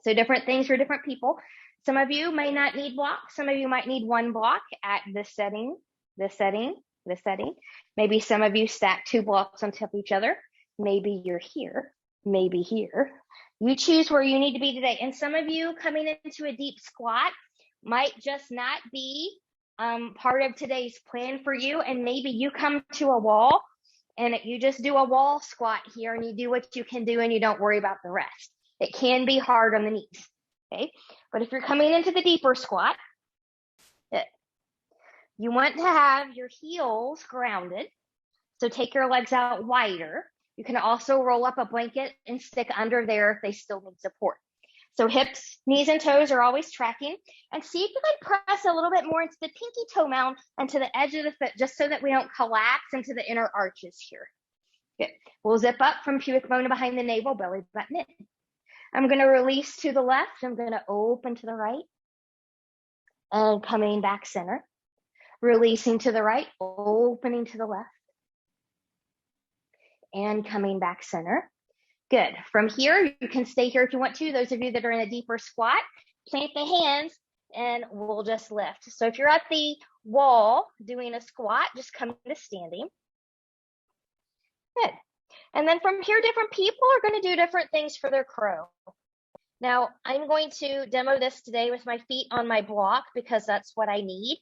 So different things for different people. Some of you may not need blocks. Some of you might need one block at this setting, this setting, this setting. Maybe some of you stack 2 blocks on top of each other. Maybe you're here, maybe here. You choose where you need to be today. And some of you coming into a deep squat might just not be part of today's plan for you. And maybe you come to a wall and you just do a wall squat here and you do what you can do and you don't worry about the rest. It can be hard on the knees, okay? But if you're coming into the deeper squat, you want to have your heels grounded. So take your legs out wider. You can also roll up a blanket and stick under there if they still need support. So hips, knees, and toes are always tracking. And see if you can press a little bit more into the pinky toe mound and to the edge of the foot, just so that we don't collapse into the inner arches here. Good. We'll zip up from pubic bone behind the navel, belly button in. I'm going to release to the left. I'm going to open to the right. And coming back center. Releasing to the right, opening to the left. And coming back center. Good. From here, you can stay here if you want to. Those of you that are in a deeper squat, plant the hands and we'll just lift. So if you're at the wall doing a squat, just come to standing. Good. And then from here, different people are going to do different things for their crow. Now, I'm going to demo this today with my feet on my block because that's what I need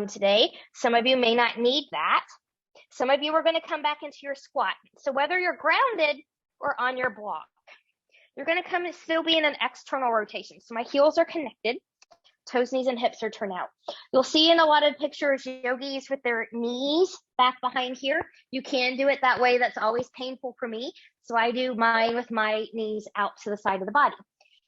today. Some of you may not need that. Some of you are going to come back into your squat. So whether you're grounded or on your block, you're going to come and still be in an external rotation. So my heels are connected, toes, knees, and hips are turned out. You'll see in a lot of pictures yogis with their knees back behind here. You can do it that way. That's always painful for me. So I do mine with my knees out to the side of the body.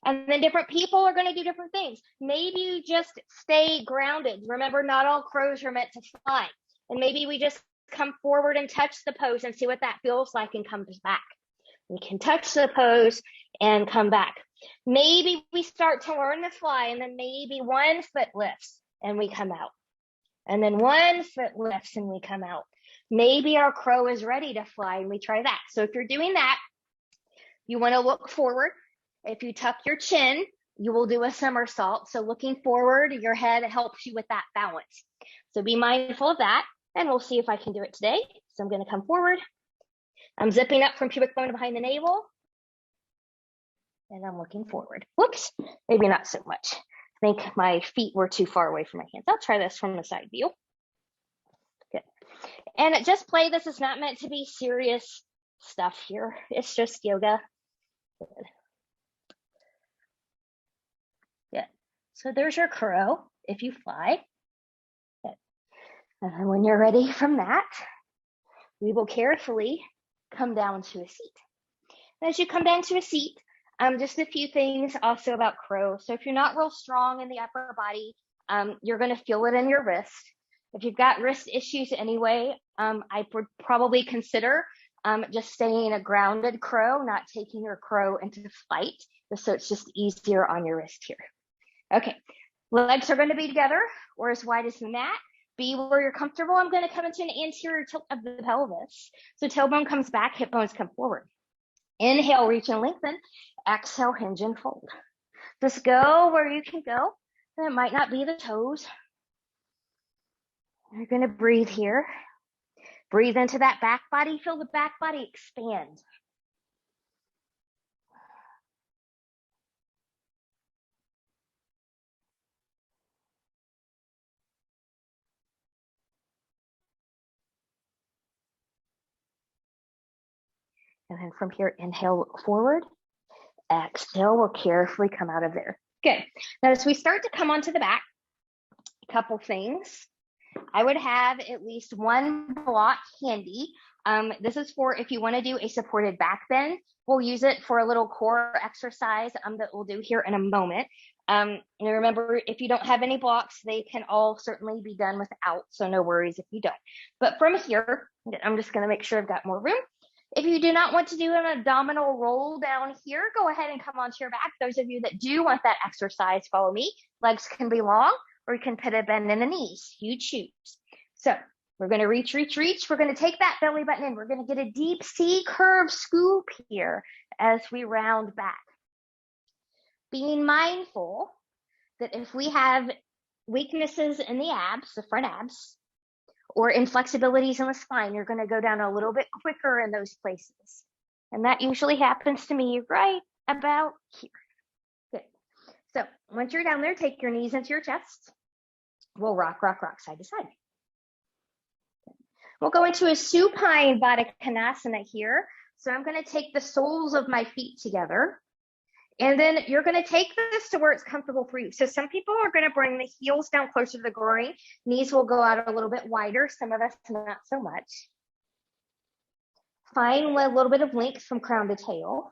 And then different people are going to do different things. Maybe you just stay grounded. Remember, not all crows are meant to fly. And maybe we just come forward and touch the pose and see what that feels like and comes back. We can touch the pose and come back. Maybe we start to learn to fly, and then maybe one foot lifts and we come out. And then one foot lifts and we come out. Maybe our crow is ready to fly and we try that. So if you're doing that, you want to look forward. If you tuck your chin, you will do a somersault. So looking forward, your head helps you with that balance. So be mindful of that, and we'll see if I can do it today. So I'm going to come forward. I'm zipping up from pubic bone to behind the navel, and I'm looking forward. Whoops, maybe not so much. I think my feet were too far away from my hands. I'll try this from the side view. Good. And just play. This is not meant to be serious stuff here. It's just yoga. Good. Good. So there's your crow if you fly. Good. And then when you're ready from that, we will carefully come down to a seat. And as you come down to a seat, just a few things also about crow. So if you're not real strong in the upper body, you're going to feel it in your wrist. If you've got wrist issues anyway, I would probably consider just staying a grounded crow, not taking your crow into flight, so it's just easier on your wrist here. Okay, legs are going to be together or as wide as the mat. Be where you're comfortable. I'm going to come into an anterior tilt of the pelvis. So tailbone comes back, hip bones come forward. Inhale, reach and lengthen. Exhale, hinge and fold. Just go where you can go. And it might not be the toes. You're going to breathe here. Breathe into that back body. Feel the back body expand. And then from here, inhale, look forward. Exhale, we'll carefully come out of there. Good. Now, as we start to come onto the back, a couple things. I would have at least one block handy. This is for if you want to do a supported back bend. We'll use it for a little core exercise that we'll do here in a moment. And remember, if you don't have any blocks, they can all certainly be done without, so no worries if you don't. But from here, I'm just going to make sure I've got more room. If you do not want to do an abdominal roll down here, go ahead and come onto your back. Those of you that do want that exercise, follow me. Legs can be long, or you can put a bend in the knees. You choose. So we're going to reach. We're going to take that belly button in. We're going to get a deep C curve scoop here as we round back. Being mindful that if we have weaknesses in the abs, the front abs, or inflexibilities in the spine, you're going to go down a little bit quicker in those places. And that usually happens to me right about here. Good. So once you're down there, take your knees into your chest. We'll rock side to side. We'll go into a supine Baddha Konasana here. So I'm going to take the soles of my feet together. And then you're going to take this to where it's comfortable for you. So some people are going to bring the heels down closer to the groin. Knees will go out a little bit wider. Some of us not so much. Find a little bit of length from crown to tail.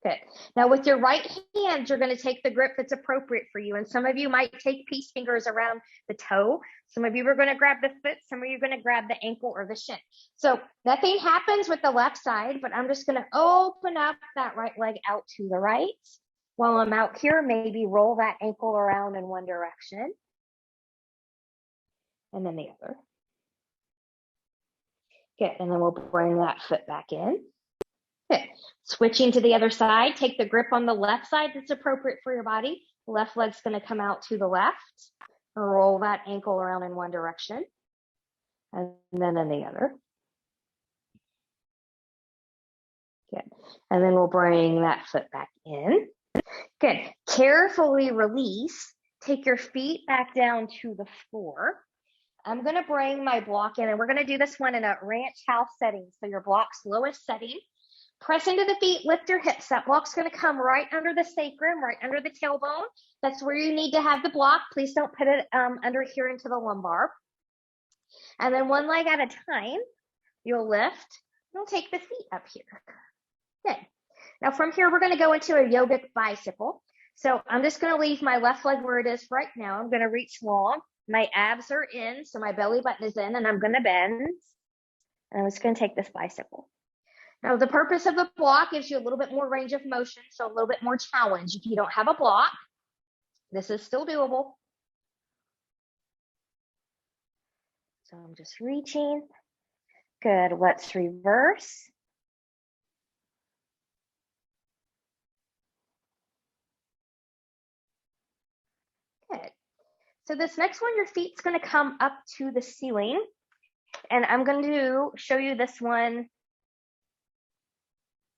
Good. Now with your right hand, you're going to take the grip that's appropriate for you. And some of you might take peace fingers around the toe. Some of you are going to grab the foot. Some of you are going to grab the ankle or the shin. So nothing happens with the left side, but I'm just going to open up that right leg out to the right. While I'm out here, maybe roll that ankle around in one direction. And then the other. Good. And then we'll bring that foot back in. Good. Switching to the other side, take the grip on the left side that's appropriate for your body. Left leg's going to come out to the left. Roll that ankle around in one direction. And then in the other. Good. And then we'll bring that foot back in. Good. Carefully release. Take your feet back down to the floor. I'm going to bring my block in, and we're going to do this one in a ranch house setting. So your block's lowest setting. Press into the feet, lift your hips. That block's going to come right under the sacrum, right under the tailbone. That's where you need to have the block. Please don't put it under here into the lumbar. And then one leg at a time, you'll lift. You'll take the feet up here. Good. Now from here, we're going to go into a yogic bicycle. So I'm just going to leave my left leg where it is right now. I'm going to reach long. My abs are in, so my belly button is in, and I'm going to bend. And I'm just going to take this bicycle. Now, the purpose of the block gives you a little bit more range of motion, so a little bit more challenge. If you don't have a block, this is still doable. So I'm just reaching. Good. Let's reverse. Good. So this next one, your feet's going to come up to the ceiling. And I'm going to show you this one.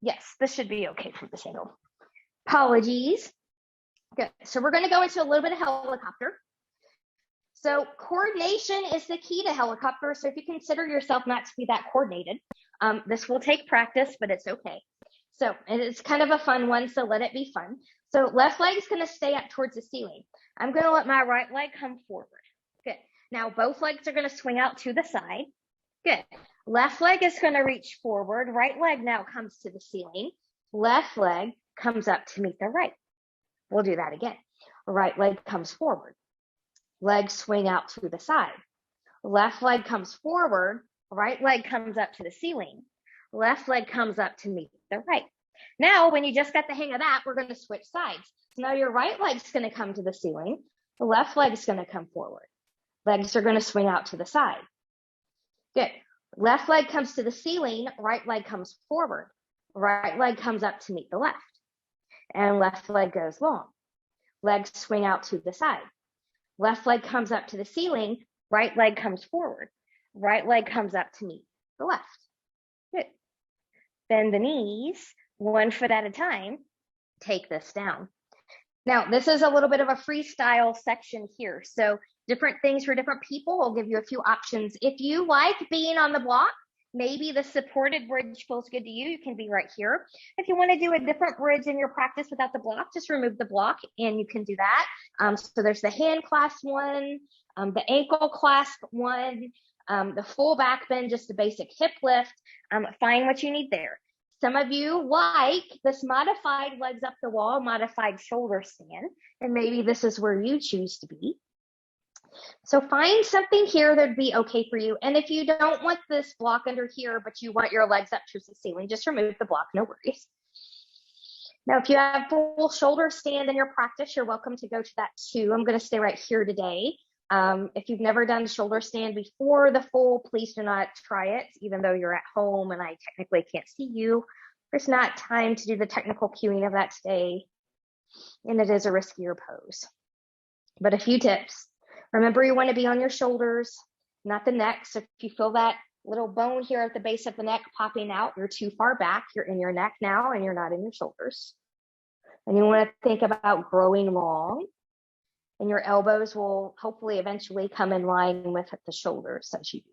Yes, this should be okay from this angle. Apologies. Good. So we're going to go into a little bit of helicopter. So coordination is the key to helicopter. So if you consider yourself not to be that coordinated, this will take practice, but it's okay. So it's kind of a fun one, so let it be fun. So left leg is going to stay up towards the ceiling. I'm going to let my right leg come forward. Good. Now both legs are going to swing out to the side. Good. Left leg is going to reach forward. Right leg now comes to the ceiling. Left leg comes up to meet the right. We'll do that again. Right leg comes forward. Legs swing out to the side. Left leg comes forward. Right leg comes up to the ceiling. Left leg comes up to meet the right. Now, when you just got the hang of that, we're going to switch sides. So now your right leg's going to come to the ceiling. The left leg is going to come forward. Legs are going to swing out to the side. Good. Left leg comes to the ceiling. Right leg comes forward. Right leg comes up to meet the left. And left leg goes long. Legs swing out to the side. Left leg comes up to the ceiling. Right leg comes forward. Right leg comes up to meet the left. Good. Bend the knees, 1 foot at a time. Take this down. Now, this is a little bit of a freestyle section here. So different things for different people. I'll give you a few options. If you like being on the block, maybe the supported bridge feels good to you. You can be right here. If you want to do a different bridge in your practice without the block, just remove the block and you can do that. So there's the hand clasp one, the ankle clasp one, the full back bend, just a basic hip lift. Find what you need there. Some of you like this modified legs up the wall, modified shoulder stand, and maybe this is where you choose to be. So find something here that'd be okay for you. And if you don't want this block under here, but you want your legs up to the ceiling, just remove the block, no worries. Now, if you have full shoulder stand in your practice, you're welcome to go to that too. I'm going to stay right here today. If you've never done shoulder stand before the full, please do not try it, even though you're at home and I technically can't see you. There's not time to do the technical cueing of that today, and it is a riskier pose. But a few tips. Remember, you want to be on your shoulders, not the neck. So if you feel that little bone here at the base of the neck popping out, you're too far back. You're in your neck now, and you're not in your shoulders. And you want to think about growing long. And your elbows will hopefully eventually come in line with the shoulders as you do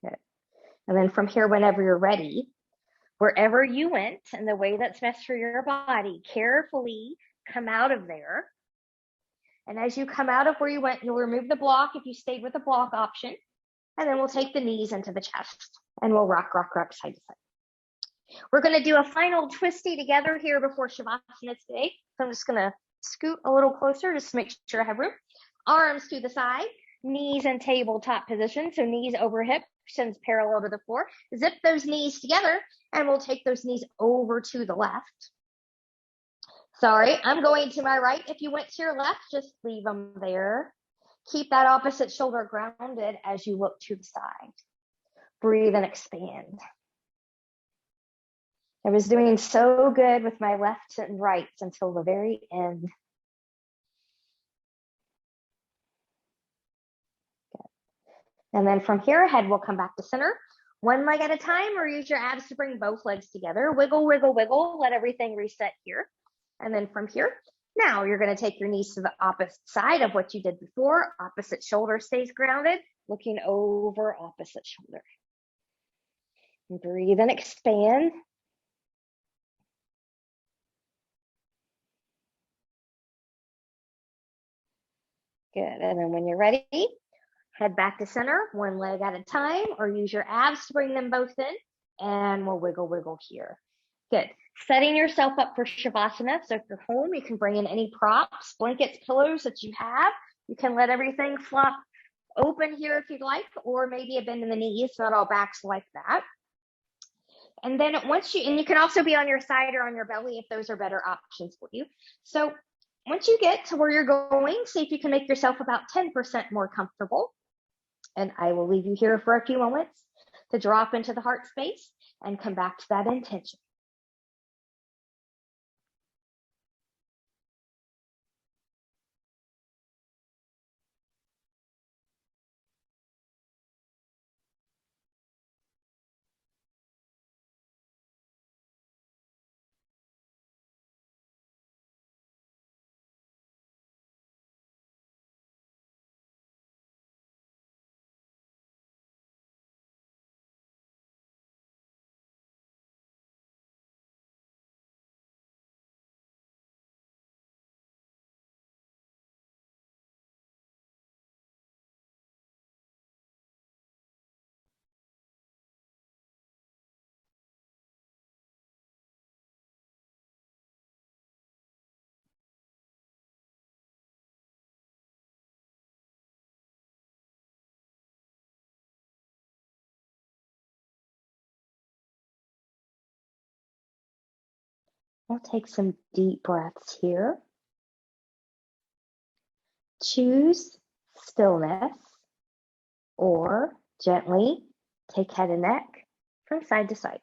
that. Good. And then from here, whenever you're ready, wherever you went and the way that's best for your body, carefully come out of there. And as you come out of where you went, you'll remove the block if you stayed with the block option. And then we'll take the knees into the chest and we'll rock, rock, rock side to side. We're going to do a final twisty together here before Shavasana today. So I'm just going to scoot a little closer just to make sure I have room. Arms to the side, knees in tabletop position. So knees over hips, shins parallel to the floor. Zip those knees together and we'll take those knees over to the left. Sorry, I'm going to my right. If you went to your left, just leave them there. Keep that opposite shoulder grounded as you look to the side. Breathe and expand. I was doing so good with my left and rights until the very end. Good. And then from here ahead, we'll come back to center. One leg at a time, or use your abs to bring both legs together. Wiggle, wiggle, wiggle. Let everything reset here. And then from here, now you're going to take your knees to the opposite side of what you did before. Opposite shoulder stays grounded, looking over opposite shoulder. And breathe and expand. Good. And then when you're ready, head back to center, one leg at a time, or use your abs to bring them both in, and we'll wiggle, wiggle here. Good. Setting yourself up for Shavasana. So if you're home, you can bring in any props, blankets, pillows that you have. You can let everything flop open here if you'd like, or maybe a bend in the knees, not all backs like that. And then and you can also be on your side or on your belly if those are better options for you. So once you get to where you're going, see if you can make yourself about 10% more comfortable. And I will leave you here for a few moments to drop into the heart space and come back to that intention. We'll take some deep breaths here. Choose stillness or gently take head and neck from side to side.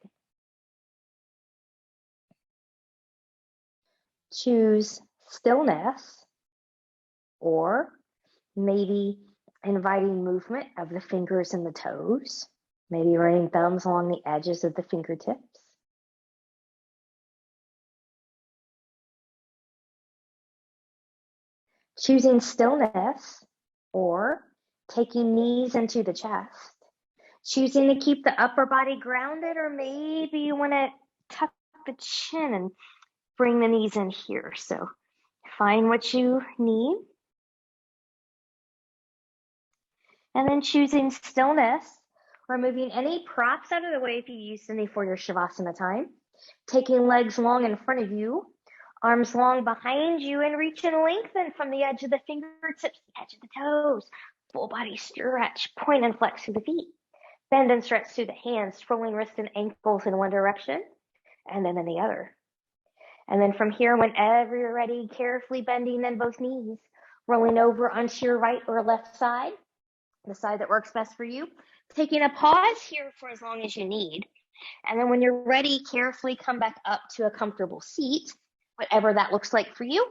Choose stillness or maybe inviting movement of the fingers and the toes, maybe running thumbs along the edges of the fingertips. Choosing stillness or taking knees into the chest. Choosing to keep the upper body grounded, or maybe you want to tuck the chin and bring the knees in here. So find what you need. And then choosing stillness, removing any props out of the way if you use any for your Shavasana time. Taking legs long in front of you, arms long behind you, and reach and lengthen from the edge of the fingertips, the edge of the toes. Full body stretch, point and flex through the feet. Bend and stretch through the hands, rolling wrists and ankles in one direction, and then in the other. And then from here, whenever you're ready, carefully bending in both knees, rolling over onto your right or left side, the side that works best for you. Taking a pause here for as long as you need. And then when you're ready, carefully come back up to a comfortable seat, whatever that looks like for you.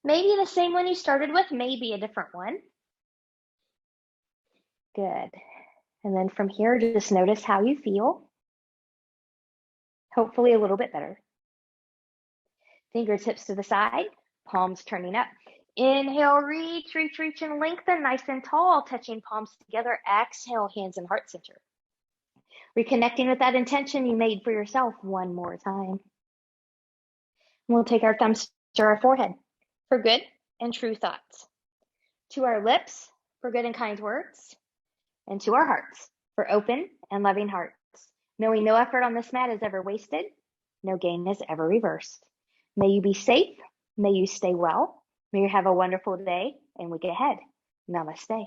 Maybe the same one you started with, maybe a different one. Good. And then from here, just notice how you feel. Hopefully a little bit better. Fingertips to the side, palms turning up. Inhale, reach, and lengthen, nice and tall, touching palms together. Exhale, hands in heart center. Reconnecting with that intention you made for yourself one more time. We'll take our thumbs to our forehead for good and true thoughts. To our lips for good and kind words. And to our hearts for open and loving hearts. Knowing no effort on this mat is ever wasted. No gain is ever reversed. May you be safe. May you stay well. May you have a wonderful day and week ahead. Namaste.